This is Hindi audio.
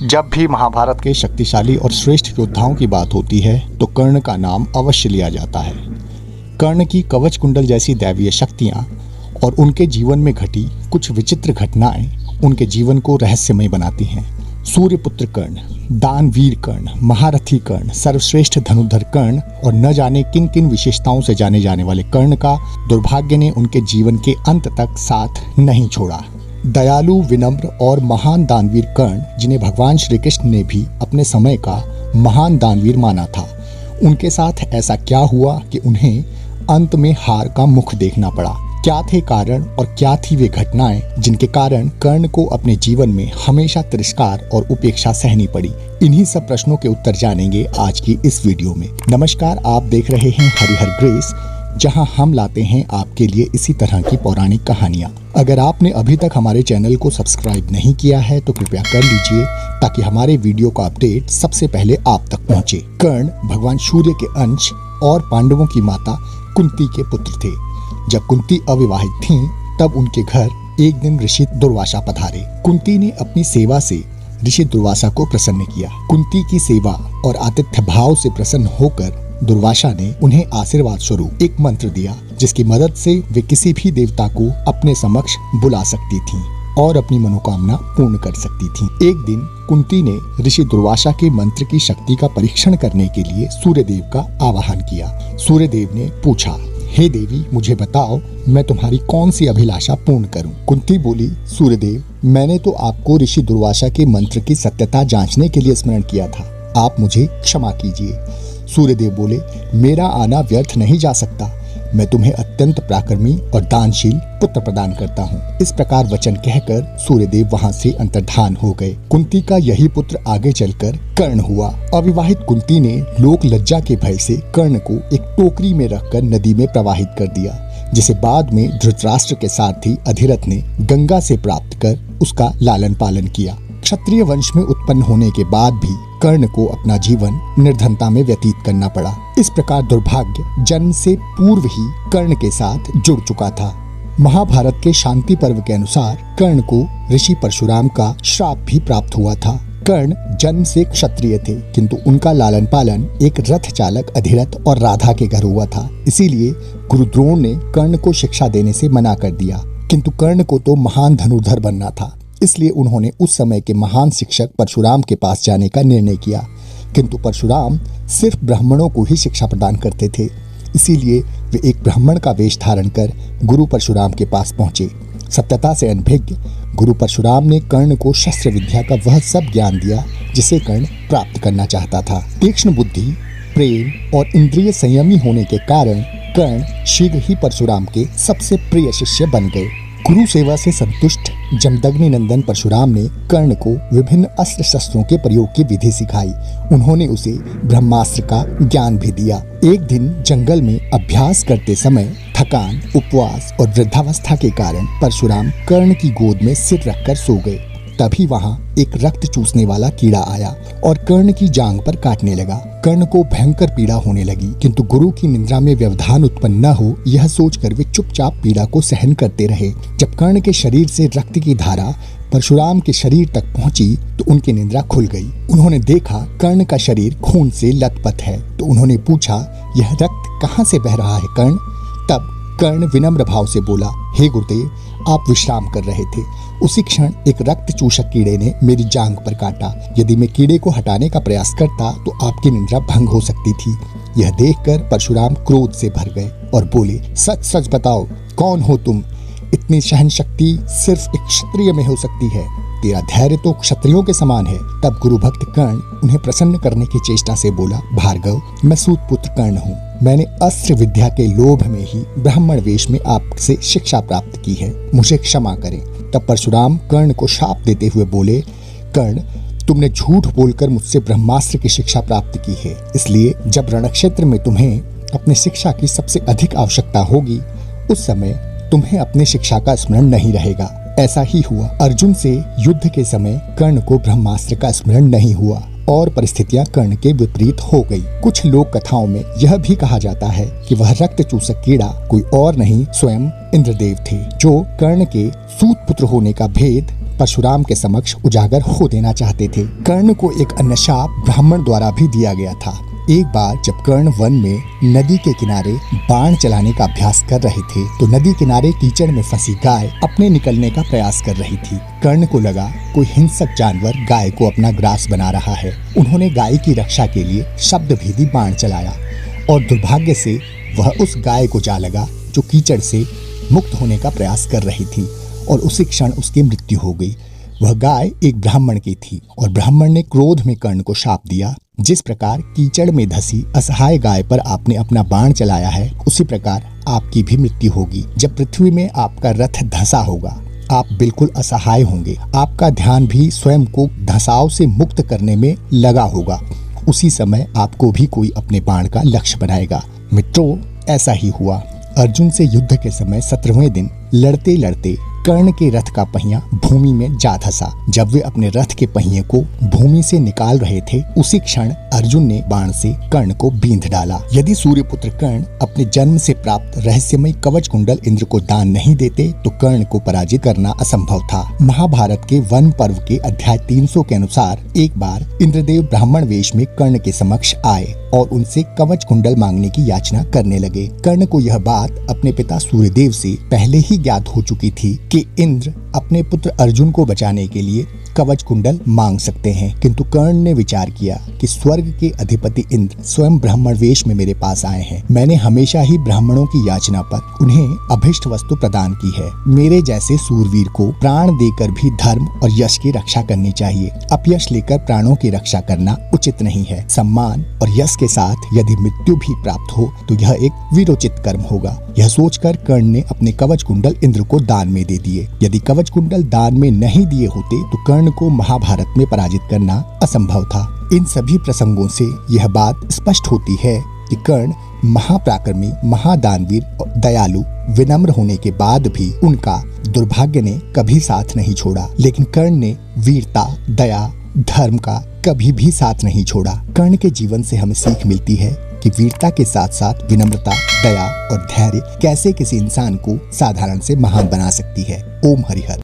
जब भी महाभारत के शक्तिशाली और श्रेष्ठ योद्धाओं की बात होती है तो कर्ण का नाम अवश्य लिया जाता है। कर्ण की कवच कुंडल जैसी दैवीय शक्तियां और उनके जीवन में घटी कुछ विचित्र घटनाएं उनके जीवन को रहस्यमय बनाती हैं। सूर्यपुत्र कर्ण, दानवीर कर्ण, महारथी कर्ण, सर्वश्रेष्ठ धनुर्धर कर्ण और न जाने किन किन विशेषताओं से जाने जाने वाले कर्ण का दुर्भाग्य ने उनके जीवन के अंत तक साथ नहीं छोड़ा। दयालु, विनम्र और महान दानवीर कर्ण, जिन्हें भगवान श्री कृष्ण ने भी अपने समय का महान दानवीर माना था, उनके साथ ऐसा क्या हुआ कि उन्हें अंत में हार का मुख देखना पड़ा? क्या थे कारण और क्या थी वे घटनाएं जिनके कारण कर्ण को अपने जीवन में हमेशा तिरस्कार और उपेक्षा सहनी पड़ी? इन्हीं सब प्रश्नों के उत्तर जानेंगे आज की इस वीडियो में। नमस्कार, आप देख रहे हैं हरिहर ग्रेस, जहां हम लाते हैं आपके लिए इसी तरह की पौराणिक कहानियां। अगर आपने अभी तक हमारे चैनल को सब्सक्राइब नहीं किया है तो कृपया कर लीजिए ताकि हमारे वीडियो का अपडेट सबसे पहले आप तक पहुंचे। कर्ण भगवान सूर्य के अंश और पांडवों की माता कुंती के पुत्र थे। जब कुंती अविवाहित थीं, तब उनके घर एक दिन ऋषि दुर्वासा पधारे। कुंती ने अपनी सेवा से ऋषि दुर्वासा को प्रसन्न किया। कुंती की सेवा और आतिथ्य भाव से प्रसन्न होकर दुर्वासा ने उन्हें आशीर्वाद स्वरूप एक मंत्र दिया, जिसकी मदद से वे किसी भी देवता को अपने समक्ष बुला सकती थीं और अपनी मनोकामना पूर्ण कर सकती थीं। एक दिन कुंती ने ऋषि दुर्वासा के मंत्र की शक्ति का परीक्षण करने के लिए सूर्यदेव का आवाहन किया। सूर्यदेव ने पूछा, हे देवी, मुझे बताओ, मैं तुम्हारी कौन सी अभिलाषा पूर्ण करूं? कुंती बोली, सूर्यदेव, मैंने तो आपको ऋषि दुर्वासा के मंत्र की सत्यता जांचने के लिए स्मरण किया था, आप मुझे क्षमा कीजिए। सूर्यदेव बोले, मेरा आना व्यर्थ नहीं जा सकता, मैं तुम्हें अत्यंत पराक्रमी और दानशील पुत्र प्रदान करता हूँ। इस प्रकार वचन कहकर सूर्यदेव वहाँ से अंतर्धान हो गए। कुंती का यही पुत्र आगे चलकर कर्ण हुआ। अविवाहित कुंती ने लोक लज्जा के भय से कर्ण को एक टोकरी में रखकर नदी में प्रवाहित कर दिया, जिसे बाद में धृतराष्ट्र के सारथी अधिरथ ने गंगा से प्राप्त कर उसका लालन पालन किया। क्षत्रिय वंश में उत्पन्न होने के बाद भी कर्ण को अपना जीवन निर्धनता में व्यतीत करना पड़ा। इस प्रकार दुर्भाग्य जन्म से पूर्व ही कर्ण के साथ जुड़ चुका था। महाभारत के शांति पर्व के अनुसार कर्ण को ऋषि परशुराम का श्राप भी प्राप्त हुआ था। कर्ण जन्म से क्षत्रिय थे, किंतु उनका लालन पालन एक रथ चालक अधिरथ और राधा के घर हुआ था। इसीलिए गुरु द्रोण ने कर्ण को शिक्षा देने से मना कर दिया। किंतु कर्ण को तो महान धनुर्धर बनना था, इसलिए उन्होंने उस समय के महान शिक्षक परशुराम के पास जाने का निर्णय किया। किंतु परशुराम सिर्फ ब्राह्मणों को ही शिक्षा प्रदान करते थे, इसीलिए वे एक ब्राह्मण का वेश धारण कर गुरु परशुराम के पास पहुंचे। सत्यता से अनभिज्ञ गुरु परशुराम ने कर्ण को शस्त्र विद्या का वह सब ज्ञान दिया जिसे कर्ण प्राप्त करना चाहता था। तीक्ष्ण बुद्धि, प्रेम और इंद्रिय संयमी होने के कारण कर्ण शीघ्र ही परशुराम के सबसे प्रिय शिष्य बन गए। गुरु सेवा से संतुष्ट जमदग्नि नंदन परशुराम ने कर्ण को विभिन्न अस्त्र शस्त्रों के प्रयोग की विधि सिखाई। उन्होंने उसे ब्रह्मास्त्र का ज्ञान भी दिया। एक दिन जंगल में अभ्यास करते समय थकान, उपवास और वृद्धावस्था के कारण परशुराम कर्ण की गोद में सिर रखकर सो गए। तभी वहां एक रक्त चूसने वाला कीड़ा आया और कर्ण की जांघ पर काटने लगा। कर्ण को भयंकर पीड़ा होने लगी, किंतु गुरु की निंद्रा में व्यवधान उत्पन्न न हो यह सोचकर वे चुपचाप पीड़ा को सहन करते रहे। जब कर्ण के शरीर से रक्त की धारा परशुराम के शरीर तक पहुंची तो उनकी निंद्रा खुल गई। उन्होंने देखा कर्ण का शरीर खून से लथपथ है, तो उन्होंने पूछा, यह रक्त कहाँ से बह रहा है कर्ण? तब कर्ण विनम्र भाव से बोला, हे गुरुदेव, आप विश्राम कर रहे थे, उसी क्षण एक रक्त चूषक कीड़े ने मेरी जांघ पर काटा। यदि मैं कीड़े को हटाने का प्रयास करता तो आपकी निंद्रा भंग हो सकती थी। यह देखकर परशुराम क्रोध से भर गए और बोले, सच सच बताओ, कौन हो तुम? इतनी सहन शक्ति सिर्फ एक क्षत्रिय में हो सकती है, तेरा धैर्य तो क्षत्रियों के समान है। तब गुरु भक्त कर्ण उन्हें प्रसन्न करने की चेष्टा से बोला, भार्गव, मैं सूत पुत्र कर्ण हूँ। मैंने अस्त्र विद्या के लोभ में ही ब्राह्मण वेश में आपसे शिक्षा प्राप्त की है, मुझे क्षमा करें। तब परशुराम कर्ण को शाप देते हुए बोले, कर्ण, तुमने झूठ बोलकर मुझसे ब्रह्मास्त्र की शिक्षा प्राप्त की है, इसलिए जब रणक्षेत्र में तुम्हें अपनी शिक्षा की सबसे अधिक आवश्यकता होगी उस समय तुम्हें अपनी शिक्षा का स्मरण नहीं रहेगा। ऐसा ही हुआ। अर्जुन से युद्ध के समय कर्ण को ब्रह्मास्त्र का स्मरण नहीं हुआ और परिस्थितियां कर्ण के विपरीत हो गई। कुछ लोक कथाओं में यह भी कहा जाता है कि वह रक्त चूसक कीड़ा कोई और नहीं, स्वयं इंद्रदेव थे, जो कर्ण के सूत पुत्र होने का भेद परशुराम के समक्ष उजागर हो देना चाहते थे। कर्ण को एक अन्य शाप ब्राह्मण द्वारा भी दिया गया था। एक बार जब कर्ण वन में नदी के किनारे बाण चलाने का अभ्यास कर रहे थे तो नदी किनारे कीचड़ में फंसी गाय अपने निकलने का प्रयास कर रही थी। कर्ण को लगा कोई हिंसक जानवर गाय को अपना ग्रास बना रहा है। उन्होंने गाय की रक्षा के लिए शब्दभेदी बाण चलाया और दुर्भाग्य से वह उस गाय को जा लगा जो कीचड़ से मुक्त होने का प्रयास कर रही थी और उसी क्षण उसकी मृत्यु हो गई। वह गाय एक ब्राह्मण की थी और ब्राह्मण ने क्रोध में कर्ण को शाप दिया, जिस प्रकार कीचड़ में धसी असहाय गाय पर आपने अपना बाण चलाया है उसी प्रकार आपकी भी मृत्यु होगी। जब पृथ्वी में आपका रथ धंसा होगा आप बिल्कुल असहाय होंगे। आपका ध्यान भी स्वयं को धंसाव से मुक्त करने में लगा होगा। उसी समय आपको भी कोई अपने बाण का लक्ष्य बनाएगा। मित्रों, ऐसा ही हुआ। अर्जुन से युद्ध के समय 17वें दिन लड़ते लड़ते कर्ण के रथ का पहिया भूमि में जा धंसा। जब वे अपने रथ के पहिए को भूमि से निकाल रहे थे उसी क्षण अर्जुन ने बाण से कर्ण को बींध डाला। यदि सूर्यपुत्र कर्ण अपने जन्म से प्राप्त रहस्यमय कवच कुंडल इंद्र को दान नहीं देते तो कर्ण को पराजित करना असंभव था। महाभारत के वन पर्व के अध्याय 300 के अनुसार एक बार इंद्रदेव ब्राह्मण वेश में कर्ण के समक्ष आए और उनसे कवच कुंडल मांगने की याचना करने लगे। कर्ण को यह बात अपने पिता सूर्यदेव से पहले ही ज्ञात हो चुकी थी कि इंद्र अपने पुत्र अर्जुन को बचाने के लिए कवच कुंडल मांग सकते हैं, किंतु कर्ण ने विचार किया कि स्वर्ग के अधिपति इंद्र स्वयं ब्राह्मण वेश में मेरे पास आए हैं। मैंने हमेशा ही ब्राह्मणों की याचना पर उन्हें अभिष्ट वस्तु प्रदान की है। मेरे जैसे सूरवीर को प्राण देकर भी धर्म और यश की रक्षा करनी चाहिए। अपयश लेकर प्राणों की रक्षा करना उचित नहीं है। सम्मान और यश के साथ यदि मृत्यु भी प्राप्त हो तो यह एक वीरोचित कर्म होगा। यह सोचकर कर्ण ने अपने कवच कुंडल इंद्र को दान में दे दिए। यदि कवच कुंडल दान में नहीं दिए होते तो कर्ण को महाभारत में पराजित करना असंभव था। इन सभी प्रसंगों से यह बात स्पष्ट होती है कि कर्ण महापराक्रमी, महादानवीर और दयालु, विनम्र होने के बाद भी उनका दुर्भाग्य ने कभी साथ नहीं छोड़ा। लेकिन कर्ण ने वीरता, दया, धर्म का कभी भी साथ नहीं छोड़ा। कर्ण के जीवन से हमें सीख मिलती है कि वीरता के साथ साथ विनम्रता, दया और धैर्य कैसे किसी इंसान को साधारण से महान बना सकती है। ओम हरिहर।